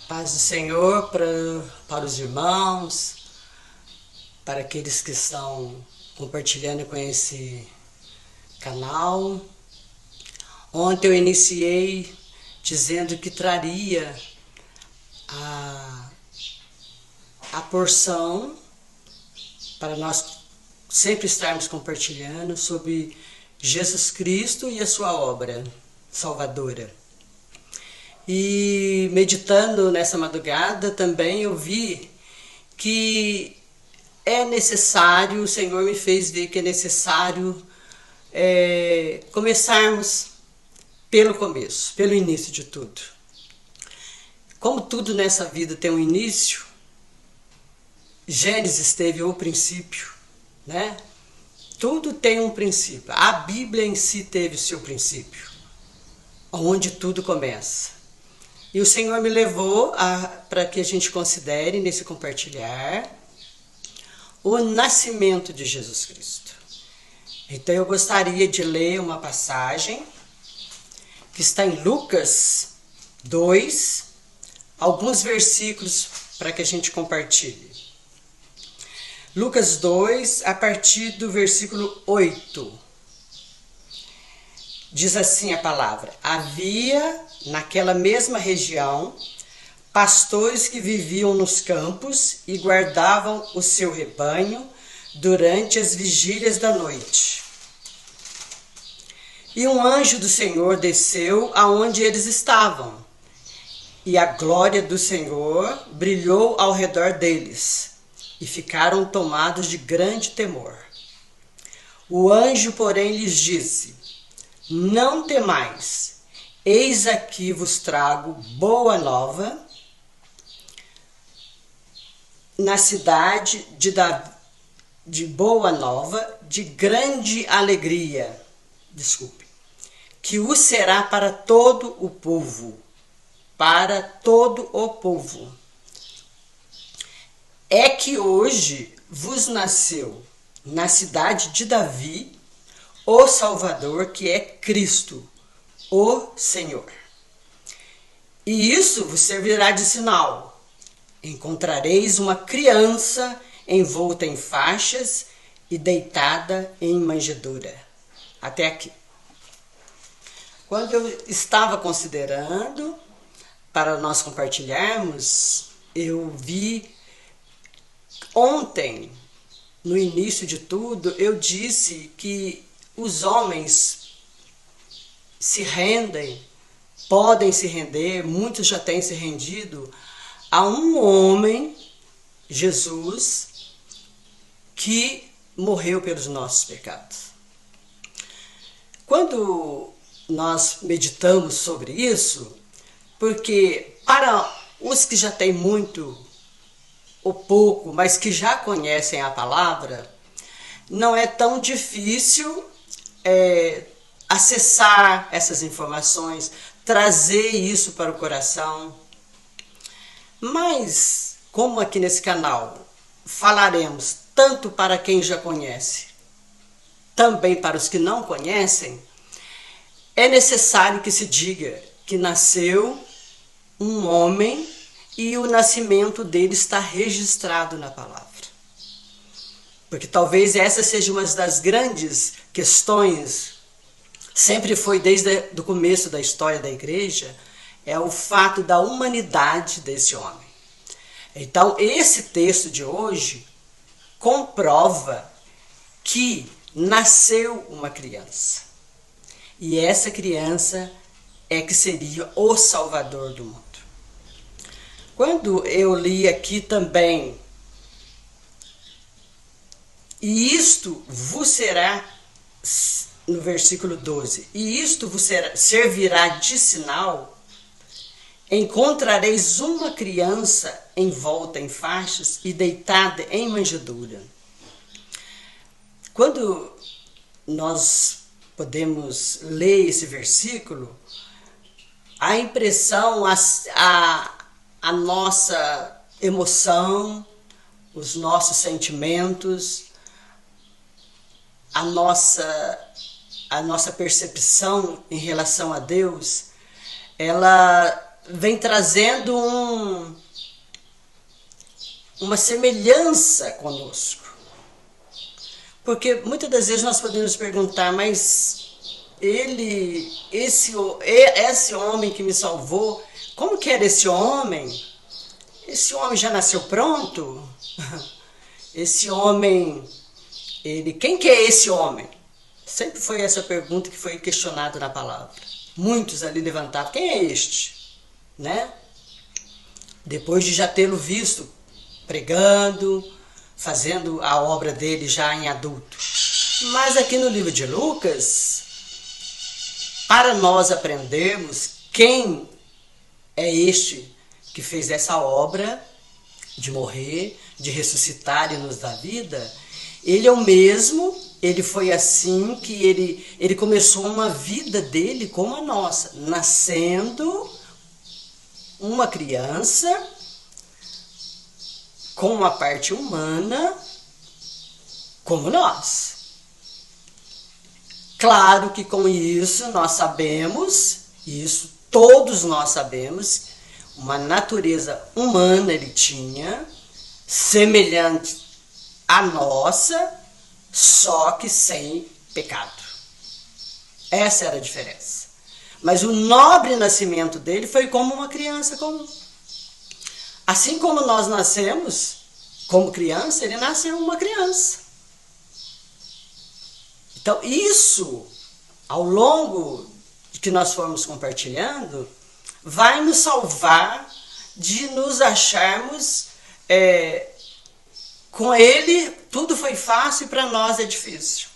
Paz do Senhor para os irmãos, para aqueles que estão compartilhando com esse canal. Ontem eu iniciei dizendo que traria a porção para nós sempre estarmos compartilhando sobre Jesus Cristo e a sua obra salvadora. E meditando nessa madrugada também eu vi que é necessário, o Senhor me fez ver que é necessário começarmos pelo começo, pelo início de tudo. Como tudo nessa vida tem um início, Gênesis teve o princípio, né? Tudo tem um princípio. A Bíblia em si teve o seu princípio, onde tudo começa. E o Senhor me levou para que a gente considere nesse compartilhar o nascimento de Jesus Cristo. Então eu gostaria de ler uma passagem que está em Lucas 2, alguns versículos para que a gente compartilhe. Lucas 2, a partir do versículo 8. Diz assim a palavra: havia naquela mesma região pastores que viviam nos campos e guardavam o seu rebanho durante as vigílias da noite. E um anjo do Senhor desceu aonde eles estavam, e a glória do Senhor brilhou ao redor deles, e ficaram tomados de grande temor. O anjo, porém, lhes disse: não temais, eis aqui vos trago boa nova na cidade de boa nova, de grande alegria, que o será para todo o povo, para todo o povo. É que hoje vos nasceu na cidade de Davi o Salvador, que é Cristo, o Senhor. E isso vos servirá de sinal. Encontrareis uma criança envolta em faixas e deitada em manjedoura. Até aqui. Quando eu estava considerando, para nós compartilharmos, eu vi ontem, no início de tudo, eu disse que os homens se rendem, podem se render, muitos já têm se rendido a um homem, Jesus, que morreu pelos nossos pecados. Quando nós meditamos sobre isso, porque para os que já têm muito ou pouco, mas que já conhecem a palavra, não é tão difícil acessar essas informações, trazer isso para o coração. Mas, como aqui nesse canal falaremos tanto para quem já conhece, também para os que não conhecem, é necessário que se diga que nasceu um homem e o nascimento dele está registrado na palavra. Porque talvez essa seja uma das grandes questões, sempre foi desde o começo da história da igreja, é o fato da humanidade desse homem. Então, esse texto de hoje comprova que nasceu uma criança. E essa criança é que seria o Salvador do mundo. Quando eu li aqui também, e isto vos será, no versículo 12, e isto vos servirá de sinal, encontrareis uma criança envolta em faixas e deitada em manjedoura. Quando nós podemos ler esse versículo, a impressão, a nossa emoção, os nossos sentimentos, a nossa percepção em relação a Deus, ela vem trazendo uma semelhança conosco. Porque muitas das vezes nós podemos perguntar, mas esse homem que me salvou, como que era esse homem? Esse homem já nasceu pronto? Esse homem, quem que é esse homem? Sempre foi essa pergunta que foi questionada na palavra. Muitos ali levantavam, quem é este? Né? Depois de já tê-lo visto pregando, fazendo a obra dele já em adulto. Mas aqui no livro de Lucas, para nós aprendermos quem é este que fez essa obra de morrer, de ressuscitar e nos dar vida, ele é o mesmo, ele foi assim que ele começou uma vida dele como a nossa, nascendo uma criança com uma parte humana como nós. Claro que com isso nós sabemos, isso todos nós sabemos, uma natureza humana ele tinha, semelhante à nossa, só que sem pecado. Essa era a diferença. Mas o nobre nascimento dele foi como uma criança comum. Assim como nós nascemos como criança, ele nasceu uma criança. Então isso, ao longo de que nós formos compartilhando, vai nos salvar de nos acharmos com ele tudo foi fácil e para nós é difícil.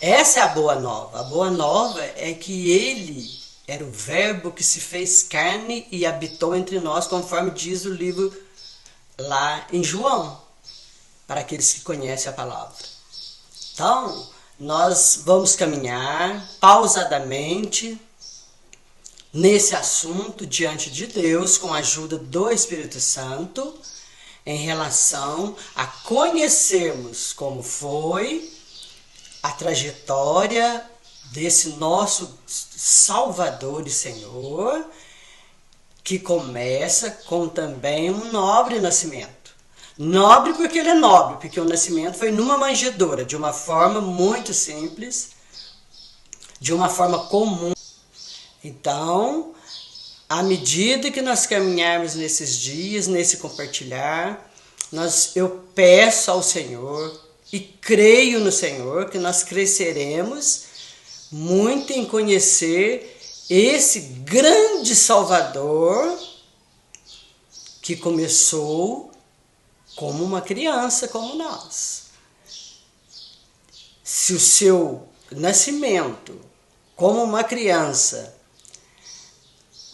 Essa é a boa nova. A boa nova é que ele era o verbo que se fez carne e habitou entre nós, conforme diz o livro lá em João, para aqueles que conhecem a palavra. Então, nós vamos caminhar pausadamente nesse assunto diante de Deus, com a ajuda do Espírito Santo, em relação a conhecermos como foi a trajetória desse nosso Salvador e Senhor, que começa com também um nobre nascimento. Nobre porque ele é nobre, porque o nascimento foi numa manjedoura, de uma forma muito simples, de uma forma comum. Então, à medida que nós caminharmos nesses dias, nesse compartilhar, eu peço ao Senhor e creio no Senhor que nós cresceremos muito em conhecer esse grande Salvador que começou como uma criança como nós. Se o seu nascimento como uma criança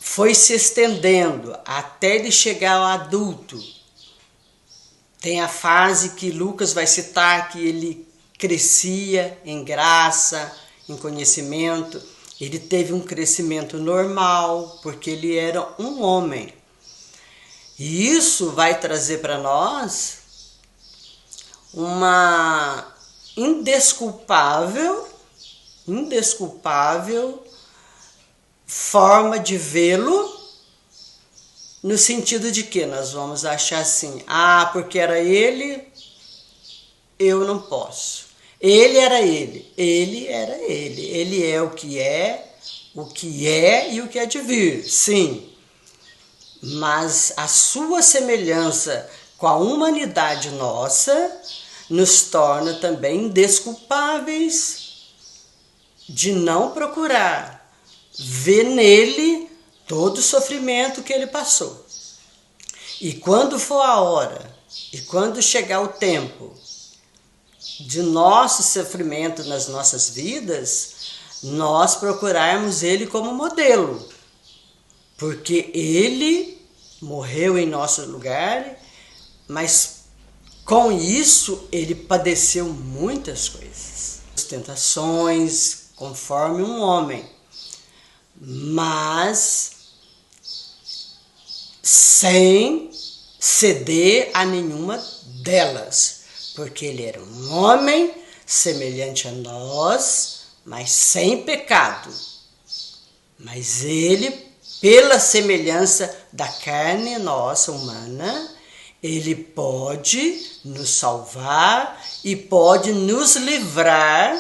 foi se estendendo até ele chegar ao adulto, tem a fase que Lucas vai citar que ele crescia em graça, em conhecimento. Ele teve um crescimento normal, porque ele era um homem. E isso vai trazer para nós uma indesculpável forma de vê-lo, no sentido de que nós vamos achar assim, porque era ele, eu não posso. Ele era ele ele é o que é e o que é de vir, sim. Mas a sua semelhança com a humanidade nossa nos torna também indesculpáveis de não procurar ver nele todo o sofrimento que ele passou. E quando for a hora, e quando chegar o tempo de nosso sofrimento nas nossas vidas, nós procurarmos ele como modelo. Porque ele morreu em nosso lugar, mas com isso ele padeceu muitas coisas. Tentações, conforme um homem. Mas sem ceder a nenhuma delas, porque ele era um homem semelhante a nós, mas sem pecado. Mas ele pela semelhança da carne nossa humana, ele pode nos salvar e pode nos livrar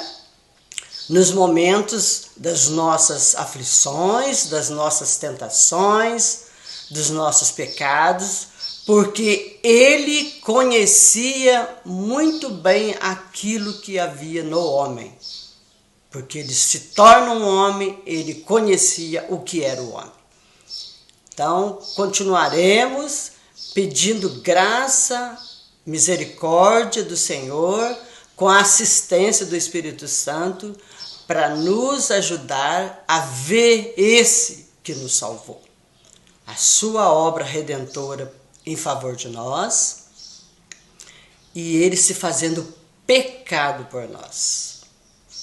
nos momentos das nossas aflições, das nossas tentações, dos nossos pecados, porque ele conhecia muito bem aquilo que havia no homem. Porque ele se torna um homem, ele conhecia o que era o homem. Então, continuaremos pedindo graça, misericórdia do Senhor, com a assistência do Espírito Santo, para nos ajudar a ver esse que nos salvou. A sua obra redentora em favor de nós e ele se fazendo pecado por nós.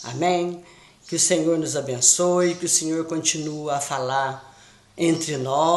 Amém? Que o Senhor nos abençoe, que o Senhor continue a falar entre nós.